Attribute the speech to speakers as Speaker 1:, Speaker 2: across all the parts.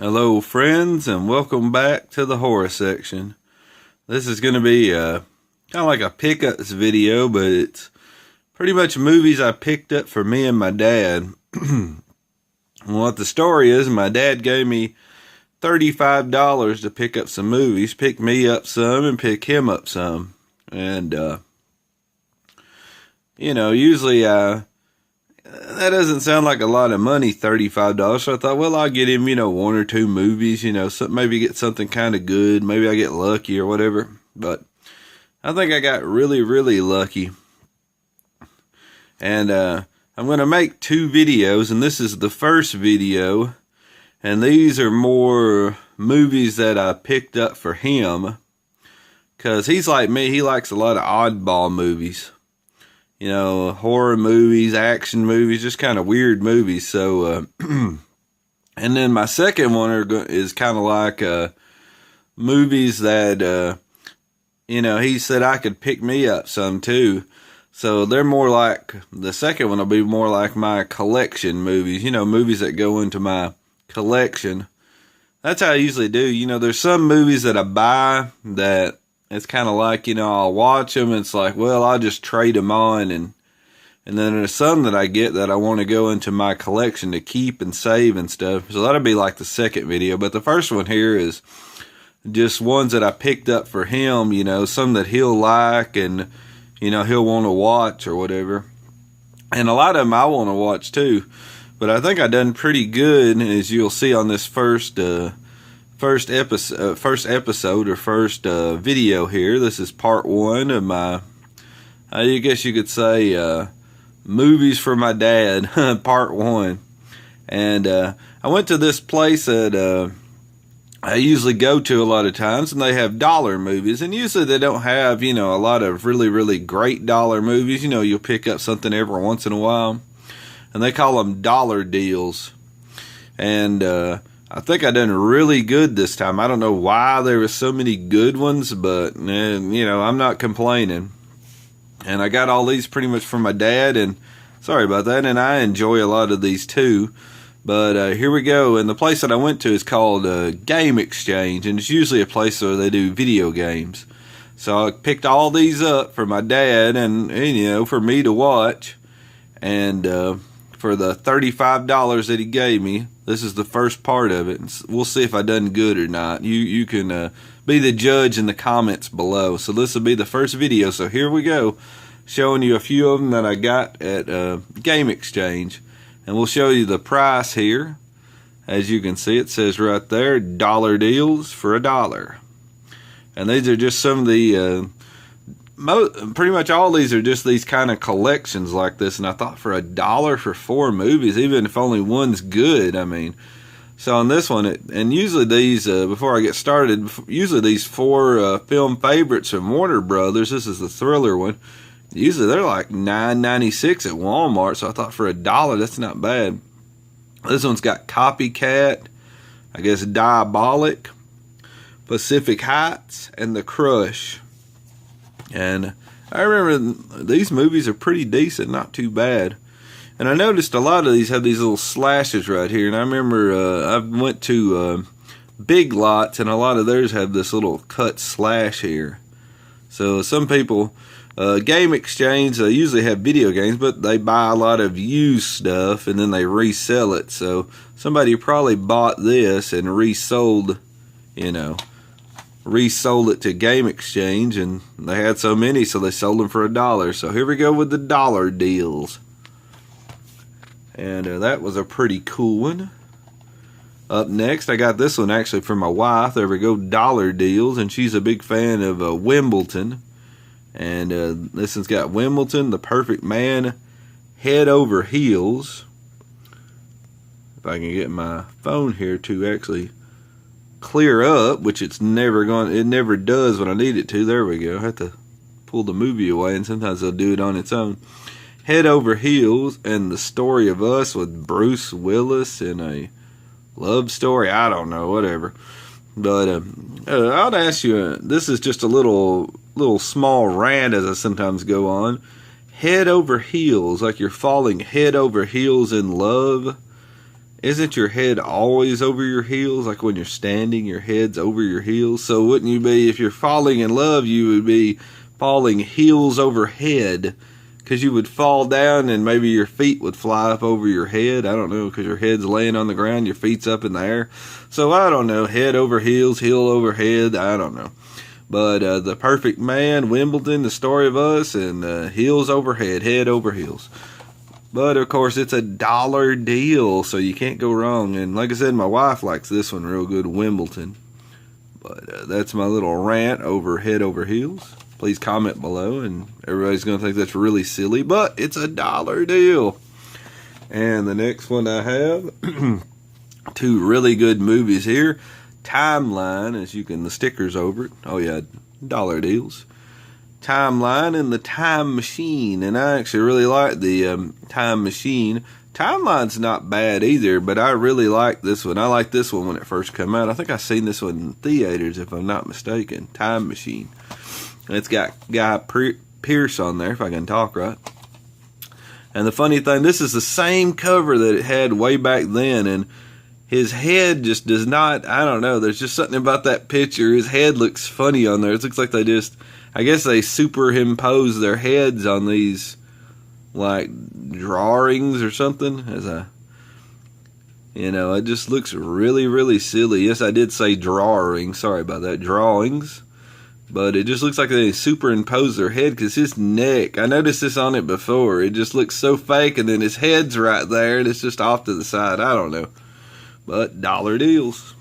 Speaker 1: Hello friends, and welcome back to the horror section. This is going to be kind of like a pickups video, but it's pretty much movies I picked up for me and my dad. What the story is, my dad gave me $35 to pick up some movies, pick me up some and pick him up some. And, usually that doesn't sound like a lot of money, $35. So I thought, well, I'll get him, one or two movies, maybe get something kind of good. Maybe I get lucky or whatever. But I think I got really, really lucky. And I'm going to make two videos, and this is the first video. And these are more movies that I picked up for him. Because he's like me, he likes a lot of oddball movies. Horror movies, action movies, just kind of weird movies. So, and then my second one is kind of like movies that, he said I could pick me up some too. So they're more like, the second one will be more like my collection movies, movies that go into my collection. That's how I usually do. There's some movies that I buy that it's kind of like, I'll watch them. It's like, well, I'll just trade them on. And then there's some that I get that I want to go into my collection to keep and save and stuff. So that'll be like the second video. But the first one here is just ones that I picked up for him, some that he'll like and, he'll want to watch or whatever. And a lot of them I want to watch too. But I think I done pretty good, as you'll see on this first episode or first video here. This is part one of my, I guess you could say, movies for my dad, part one. And I went to this place that I usually go to a lot of times, and they have dollar movies. And usually they don't have, a lot of really, really great dollar movies. You'll pick up something every once in a while. And they call them dollar deals. And I think I done really good this time. I don't know why there were so many good ones, but, I'm not complaining. And I got all these pretty much from my dad, and sorry about that, and I enjoy a lot of these too. But here we go, and the place that I went to is called Game Exchange, and it's usually a place where they do video games. So I picked all these up for my dad and for me to watch, and for the $35 that he gave me. This is the first part of it. We'll see if I done good or not. You can be the judge in the comments below. So this will be the first video. So here we go, showing you a few of them that I got at Game Exchange. And we'll show you the price here. As you can see, it says right there, dollar deals for $1. And these are just some of the pretty much all these are just these kind of collections like this, and I thought for $1 for 4 movies, even if only one's good, so on this one, and usually these, before I get started, usually these 4 film favorites from Warner Brothers, this is the thriller one, usually they're like $9.96 at Walmart, so I thought for $1, that's not bad. This one's got Copycat, I guess Diabolic, Pacific Heights, and The Crush. And I remember these movies are pretty decent, not too bad. And I noticed a lot of these have these little slashes right here. And I remember I went to Big Lots, and a lot of theirs have this little cut slash here. So some people, Game Exchange, they usually have video games, but they buy a lot of used stuff and then they resell it. So somebody probably bought this and resold it to Game Exchange, and they had so many, so they sold them for $1. So here we go with the dollar deals. And that was a pretty cool one. Up next, I got this one actually for my wife. There we go, dollar deals, and she's a big fan of Wimbledon. And this one's got Wimbledon, The Perfect Man, Head Over Heels. If I can get my phone here to actually clear up, which it never does when I need it to. There we go. I have to pull the movie away, and sometimes they'll do it on its own. Head Over Heels, and The Story of Us with Bruce Willis in a love story. I don't know, whatever. But I'll ask you, this is just a little small rant as I sometimes go on. Head over heels, like you're falling head over heels in love. isn't your head always over your heels? Like when you're standing, your head's over your heels. So wouldn't you be, if you're falling in love, you would be falling heels over head, because you would fall down and maybe your feet would fly up over your head. I don't know, because your head's laying on the ground, your feet's up in the air. So I don't know, head over heels, heel over head, I don't know. But The Perfect Man, Wimbledon, The Story of Us, and heels over head, head over heels. But, of course, it's a dollar deal, so you can't go wrong. And like I said, my wife likes this one real good, Wimbledon. But that's my little rant over head over heels. Please comment below, and everybody's going to think that's really silly, but it's a dollar deal. And the next one I have, two really good movies here. Timeline, as you can, the stickers over it. Oh, yeah, dollar deals. Timeline and the Time Machine, and I actually really like the Time Machine. Timeline's not bad either, but I really like this one. I like this one when it first came out. I think I seen this one in theaters, if I'm not mistaken. Time Machine. And it's got Guy Pearce on there, if I can talk right. And the funny thing, this is the same cover that it had way back then, and his head just does not, I don't know, there's just something about that picture. His head looks funny on there. It looks like they just, I guess they superimpose their heads on these, like, drawings or something. It just looks really, really silly. Yes, I did say drawing. Sorry about that. Drawings. But it just looks like they superimpose their head, because his neck, I noticed this on it before. It just looks so fake, and then his head's right there, and it's just off to the side. I don't know. But dollar deals.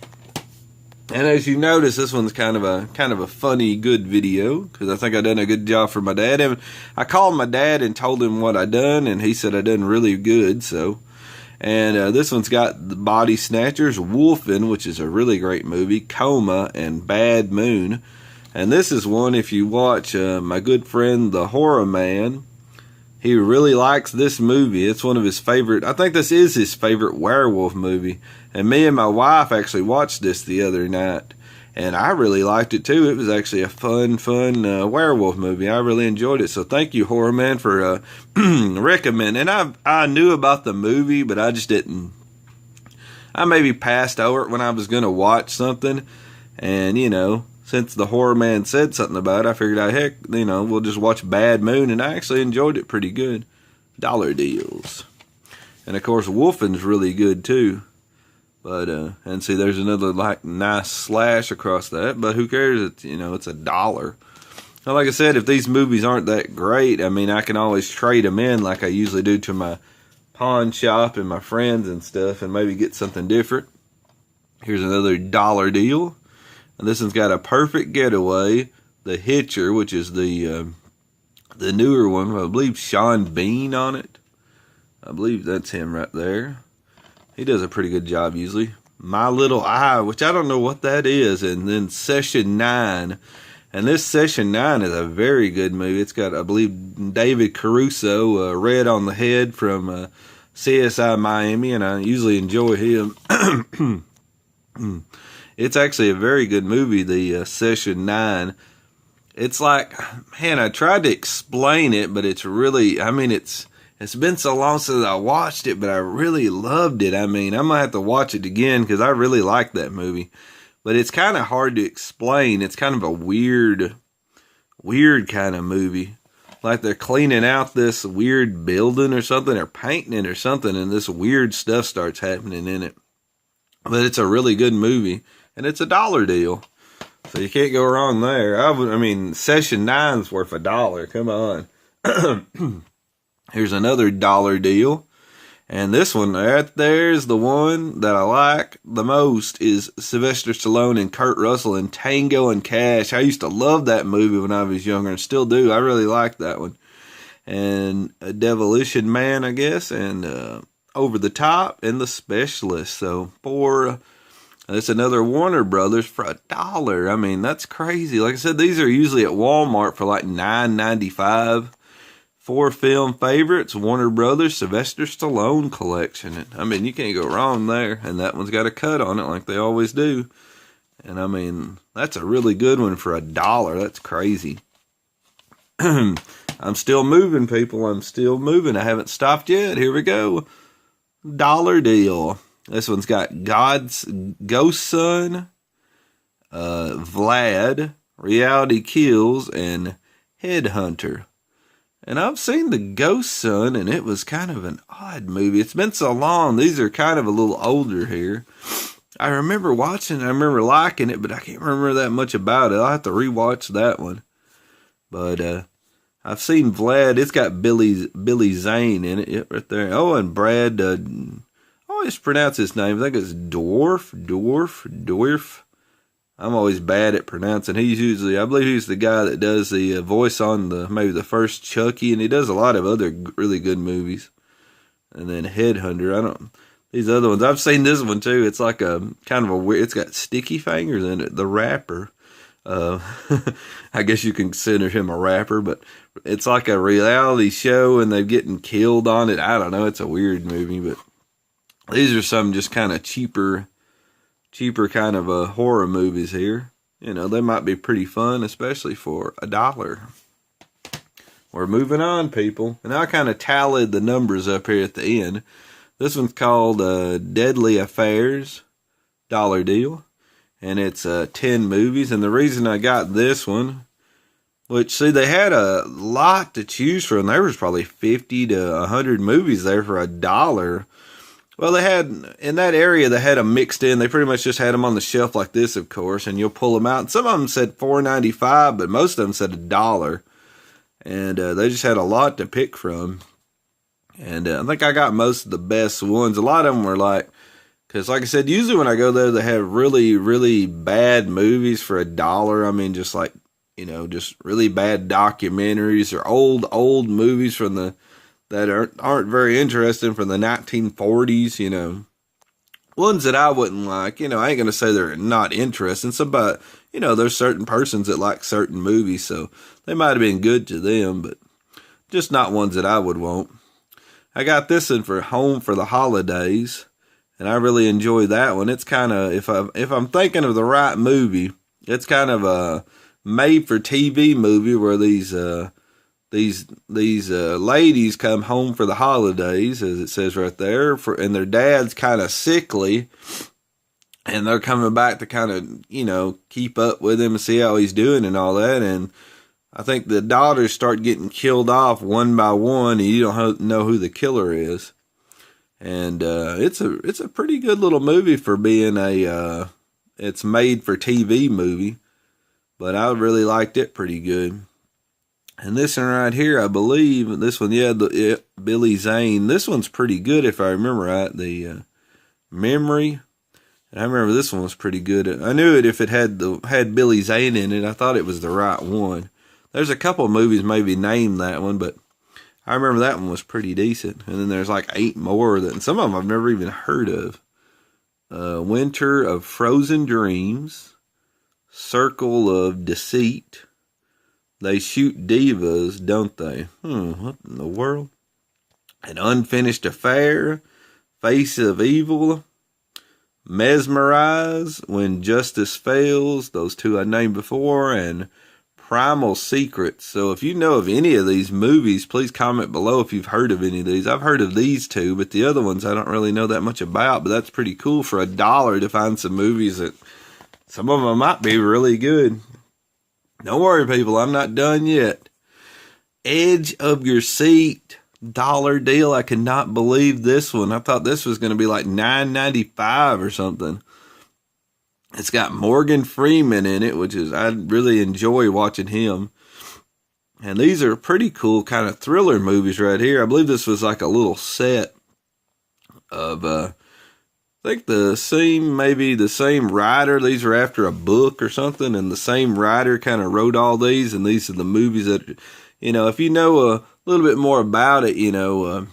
Speaker 1: And as you notice, this one's kind of a funny, good video, because I think I done a good job for my dad. And I called my dad and told him what I done, and he said I done really good. So, and this one's got the Body Snatchers, Wolfen, which is a really great movie, Coma, and Bad Moon. And this is one, if you watch my good friend the Horror Man, he really likes this movie. It's one of his favorite, I think this is his favorite werewolf movie. And me and my wife actually watched this the other night, and I really liked it too. It was actually a fun werewolf movie. I really enjoyed it. So thank you, Horror Man, for recommending. And I knew about the movie, but I just didn't. I maybe passed over it when I was going to watch something. And, since the Horror Man said something about it, I figured, heck, we'll just watch Bad Moon. And I actually enjoyed it pretty good. Dollar deals. And, of course, Wolfen's really good too. But, and see, there's another, nice slash across that. But who cares? It's, it's a dollar. Now, like I said, if these movies aren't that great, I can always trade them in like I usually do to my pawn shop and my friends and stuff, and maybe get something different. Here's another dollar deal. And this one's got A Perfect Getaway, The Hitcher, which is the newer one. I believe Sean Bean on it. I believe that's him right there. He does a pretty good job usually. My Little Eye, which I don't know what that is, and then Session 9. And this Session 9 is a very good movie. It's got, I believe, David Caruso, Red on the Head from CSI Miami, and I usually enjoy him. It's actually a very good movie, the Session 9. It's like, man, I tried to explain it, but it's really, it's been so long since I watched it, but I really loved it. I'm going to have to watch it again because I really like that movie. But it's kind of hard to explain. It's kind of a weird kind of movie. Like they're cleaning out this weird building or something, or painting it or something, and this weird stuff starts happening in it. But it's a really good movie, and it's a dollar deal. So you can't go wrong there. Session 9's worth $1. Come on. Here's another dollar deal. And this one right there's the one that I like the most is Sylvester Stallone and Kurt Russell in Tango and Cash. I used to love that movie when I was younger and still do. I really like that one. And A Demolition Man, I guess, and Over the Top and The Specialist. So that's another Warner Brothers for $1. That's crazy. Like I said, these are usually at Walmart for like $9.95. 4 film favorites, Warner Brothers, Sylvester Stallone collection. You can't go wrong there. And that one's got a cut on it like they always do. And that's a really good one for $1. That's crazy. I'm still moving, people. I'm still moving. I haven't stopped yet. Here we go. Dollar deal. This one's got God's Ghost Son, Vlad, Reality Kills, and Headhunter. And I've seen The Ghost Son, and it was kind of an odd movie. It's been so long. These are kind of a little older here. I remember watching, I remember liking it, but I can't remember that much about it. I'll have to rewatch that one. But I've seen Vlad. It's got Billy Zane in it. Yep, right there. Oh, and Brad, I always pronounce his name. I think it's Dwarf. I'm always bad at pronouncing. He's usually, I believe he's the guy that does the voice on maybe the first Chucky, and he does a lot of other really good movies. And then Headhunter, these other ones, I've seen this one too. It's like a kind of a weird, it's got Sticky Fingers in it, the rapper. I guess you can consider him a rapper, but it's like a reality show and they're getting killed on it. I don't know. It's a weird movie, but these are some just kind of cheaper kind of horror movies here. You know, they might be pretty fun, especially for $1. We're moving on, people. And I kind of tallied the numbers up here at the end. This one's called Deadly Affairs, dollar deal. And it's 10 movies. And the reason I got this one, which, see, they had a lot to choose from. There was probably 50 to 100 movies there for $1. Well, they had, in that area, they had them mixed in. They pretty much just had them on the shelf like this, of course, and you'll pull them out. And some of them said $4.95, but most of them said $1. And they just had a lot to pick from. And I think I got most of the best ones. A lot of them were like, because like I said, usually when I go there, they have really, really bad movies for $1. I mean, just like, you know, just really bad documentaries or old movies from that aren't very interesting from the 1940s, you know. Ones that I wouldn't like, you know, I ain't going to say they're not interesting. But, you know, there's certain persons that like certain movies, so they might have been good to them, but just not ones that I would want. I got this one for home for the holidays, and I really enjoy that one. It's kind of, if I'm thinking of the right movie, it's kind of a made-for-TV movie where these ladies come home for the holidays, as it says right there, and their dad's kind of sickly, and they're coming back to kind of, you know, keep up with him and see how he's doing and all that. And I think the daughters start getting killed off one by one, and you don't know who the killer is. And it's a pretty good little movie for being it's made for TV movie, but I really liked it pretty good. And this one right here, I believe, this one, Billy Zane. This one's pretty good if I remember right. The Memory. And I remember this one was pretty good. I knew it if it had Billy Zane in it. I thought it was the right one. There's a couple of movies maybe named that one, but I remember that one was pretty decent. And then there's like 8 more, and some of them I've never even heard of. Winter of Frozen Dreams. Circle of Deceit. They shoot divas, don't they? What in the world? An Unfinished Affair, Face of Evil, Mesmerize, When Justice Fails, those 2 I named before, and Primal Secrets. So if you know of any of these movies, please comment below if you've heard of any of these. I've heard of these 2, but the other ones I don't really know that much about, but that's pretty cool for $1 to find some movies that some of them might be really good. Don't worry, people, I'm not done yet. Edge of Your Seat, $1 deal. I cannot believe this one. I thought this was going to be like $9.95 or something. It's got Morgan Freeman in it, which is, I really enjoy watching him. And these are pretty cool kind of thriller movies right here. I believe this was like a little set of, I think the same writer. These are after a book or something, and the same writer kind of wrote all these, and these are the movies that, you know, if you know a little bit more about it, you know,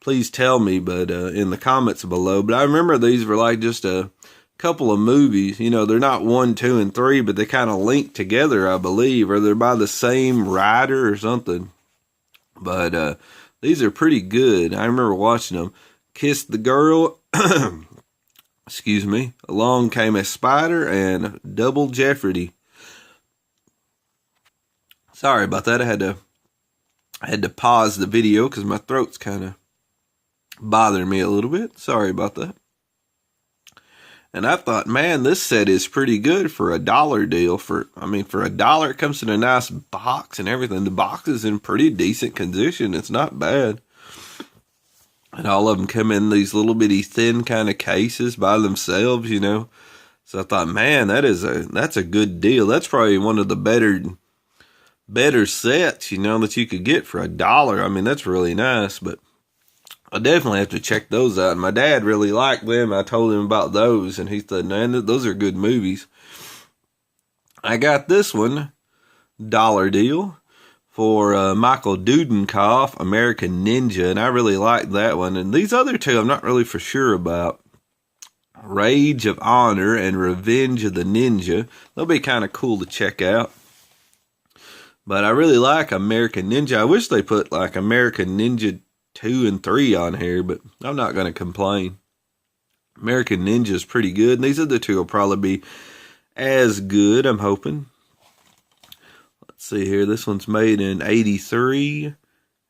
Speaker 1: please tell me, but in the comments below. But I remember these were like just a couple of movies. You know, they're not 1, 2, and 3, but they kind of link together, I believe, or they're by the same writer or something. But these are pretty good. I remember watching them. Kiss the Girl, excuse me, Along Came a Spider, and Double Jeopardy. Sorry about that. I had to pause the video because my throat's kind of bothering me a little bit. Sorry about that. And I thought, man, this set is pretty good for $1 deal. For $1, it comes in a nice box and everything. The box is in pretty decent condition. It's not bad. And all of them come in these little bitty thin kind of cases by themselves, you know. So I thought, man, that's a good deal. That's probably one of the better sets, you know, that you could get for $1. I mean, that's really nice, but I definitely have to check those out. And my dad really liked them. I told him about those, and he said, man, those are good movies. I got this one, $1 deal, for Michael Dudikoff, American Ninja, and I really liked that one. And these other two I'm not really for sure about. Rage of Honor and Revenge of the Ninja. They'll be kind of cool to check out. But I really like American Ninja. I wish they put like American Ninja 2 and 3 on here, but I'm not going to complain. American Ninja is pretty good, and these other two will probably be as good, I'm hoping. Let's see here. This one's made in 83,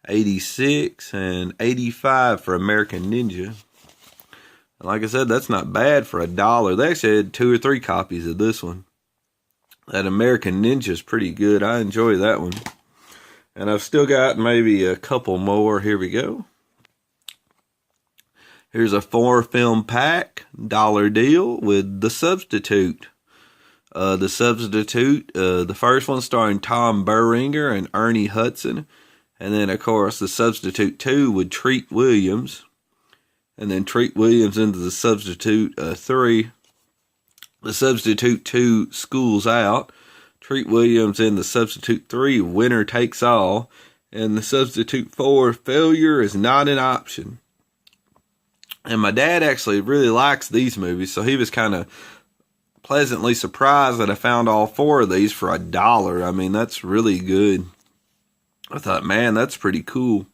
Speaker 1: 86, and 85 for American Ninja. And like I said, that's not bad for $1. They actually had 2 or 3 copies of this one. That American Ninja is pretty good. I enjoy that one. And I've still got maybe a couple more. Here we go. Here's a 4-film pack, $1 deal with The Substitute. The Substitute, the first one starring Tom Berenger and Ernie Hudson. And then, of course, The Substitute 2 with Treat Williams. And then Treat Williams into The Substitute 3. The Substitute 2, School's Out. Treat Williams in The Substitute 3, Winner Takes All. And The Substitute 4, Failure is Not an Option. And my dad actually really likes these movies, so he was kind of pleasantly surprised that I found all 4 of these for $1. I mean, that's really good. I thought, man, that's pretty cool.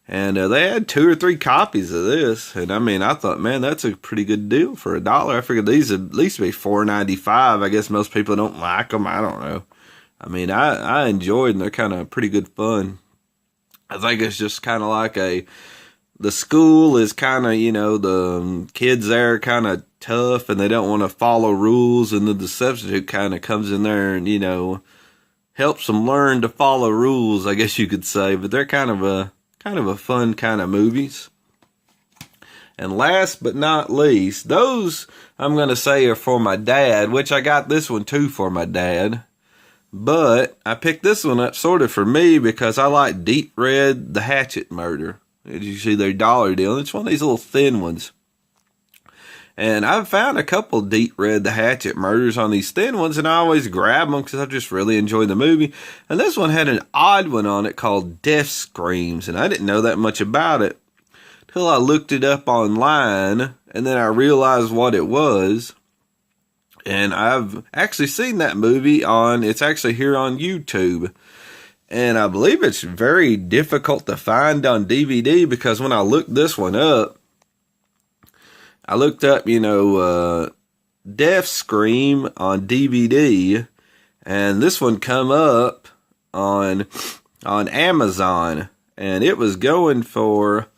Speaker 1: And they had 2 or 3 copies of this. And I mean, I thought, man, that's a pretty good deal for $1. I figured these would at least be $4.95. I guess most people don't like them. I don't know. I mean, I enjoyed them. They're kind of pretty good fun. I think it's just kind of like the school is kind of, you know, the kids there are kind of tough and they don't want to follow rules. And then the substitute kind of comes in there and, you know, helps them learn to follow rules, I guess you could say. But they're kind of a fun kind of movies. And last but not least, those I'm going to say are for my dad, which I got this one too for my dad. But I picked this one up sort of for me because I like Deep Red, The Hatchet Murder. As you see, they're $1 deal. It's one of these little thin ones. And I've found a couple Deep Red, The Hatchet Murders on these thin ones, and I always grab them because I just really enjoy the movie. And this one had an odd one on it called Death Screams, and I didn't know that much about it till I looked it up online, and then I realized what it was. And I've actually seen that movie it's actually here on YouTube. And I believe it's very difficult to find on DVD because when I looked this one up, I looked up, you know, Death Scream on DVD, and this one come up on Amazon, and it was going for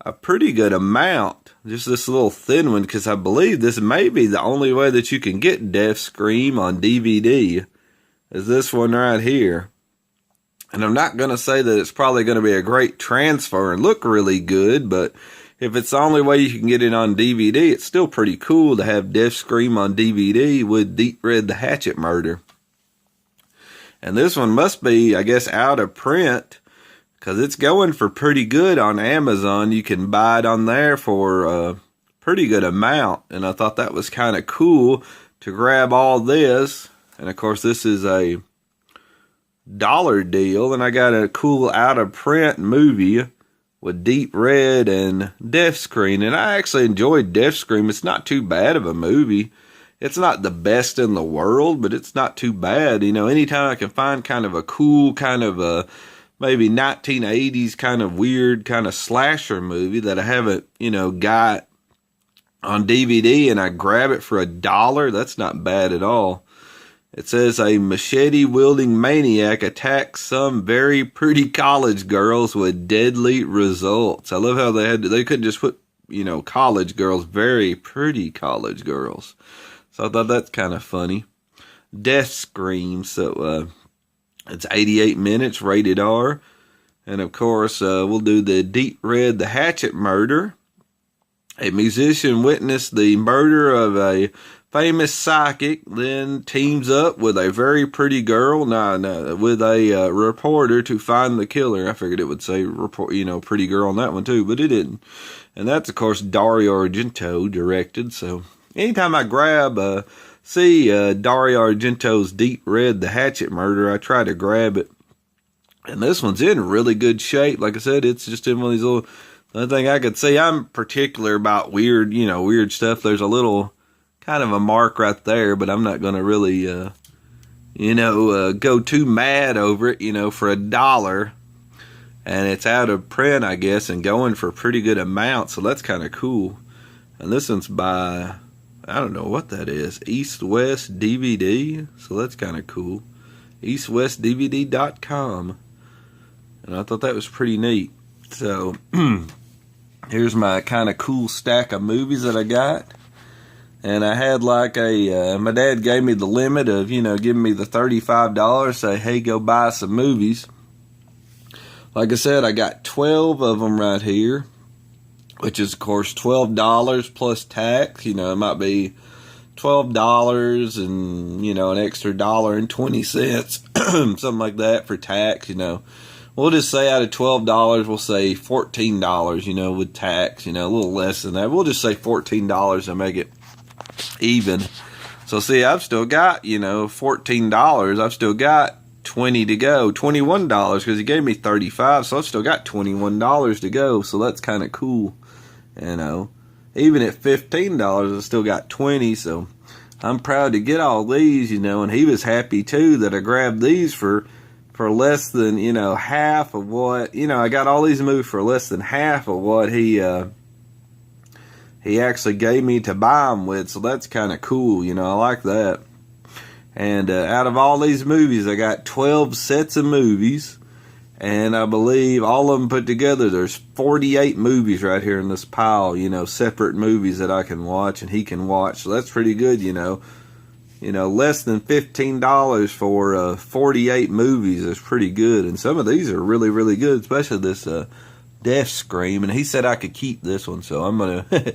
Speaker 1: a pretty good amount. Just this little thin one, because I believe this may be the only way that you can get Death Scream on DVD, is this one right here. And I'm not going to say that it's probably going to be a great transfer and look really good, but if it's the only way you can get it on DVD, it's still pretty cool to have Death Scream on DVD with Deep Red, The Hatchet Murder. And this one must be, I guess, out of print, because it's going for pretty good on Amazon. You can buy it on there for a pretty good amount. And I thought that was kind of cool to grab all this. And of course, this is a $1 deal. And I got a cool out of print movie with Deep Red and Death Scream. And I actually enjoyed Death Scream. It's not too bad of a movie. It's not the best in the world, but it's not too bad. You know, anytime I can find kind of a cool, kind of a maybe 1980s kind of weird kind of slasher movie that I haven't, you know, got on DVD and I grab it for $1, that's not bad at all. It says a machete-wielding maniac attacks some very pretty college girls with deadly results. I love how they couldn't just put, college girls, very pretty college girls. So I thought that's kind of funny. Death Scream. So it's 88 minutes, rated R. And of course, we'll do the Deep Red, the Hatchet Murder. A musician witnessed the murder of a famous psychic, then teams up with a very pretty girl, with a reporter to find the killer. I figured it would say pretty girl on that one too, but it didn't. And that's, of course, Dario Argento directed. So anytime I see Dario Argento's Deep Red, the Hatchet Murder, I try to grab it. And this one's in really good shape. Like I said, it's just in one of these little... The only thing I could say, I'm particular about weird stuff. There's a little kind of a mark right there, but I'm not going to really, go too mad over it, for $1. And it's out of print, I guess, and going for a pretty good amount. So that's kind of cool. And this one's by, I don't know what that is, East West DVD. So that's kind of cool. EastWestDVD.com. And I thought that was pretty neat. So... Here's my kind of cool stack of movies that I got. And I had my dad gave me the limit of, giving me the $35, say, hey, go buy some movies. Like I said, I got 12 of them right here, which is, of course, $12 plus tax. It might be $12 and, an extra $1.20, something like that for tax, We'll just say out of $12, we'll say $14, with tax, a little less than that. We'll just say $14 to make it even. So see, I've still got, $14. I've still got 20 to go, $21 because he gave me 35. So I've still got $21 to go. So that's kind of cool, Even at $15, I've still got 20. So I'm proud to get all these, and he was happy too that I grabbed these for less than, half of what, I got all these movies for less than half of what he actually gave me to buy them with. So that's kind of cool, I like that. And out of all these movies, I got 12 sets of movies. And I believe all of them put together, there's 48 movies right here in this pile, separate movies that I can watch and he can watch. So that's pretty good, less than $15 for 48 movies is pretty good. And some of these are really, really good, especially this Death Scream. And he said I could keep this one, so I'm going to...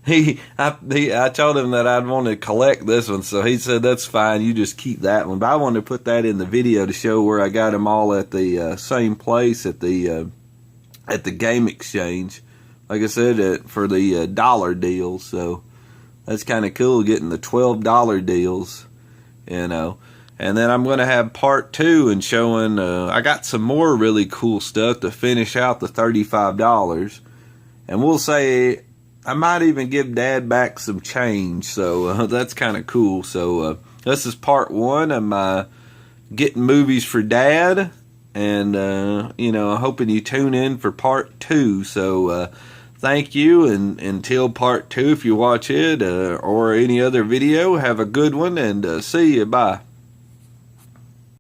Speaker 1: I told him that I'd want to collect this one, so he said that's fine, you just keep that one. But I wanted to put that in the video to show where I got them all at the same place at the Game Exchange. Like I said, for the dollar deals, so... That's kind of cool, getting the $12 deals, And then I'm going to have part 2 and showing, I got some more really cool stuff to finish out the $35. And we'll say, I might even give Dad back some change. So that's kind of cool. So this is part 1 of my getting movies for Dad. And, hoping you tune in for part 2. So, thank you, and until part 2, if you watch it, or any other video, have a good one, and see you. Bye.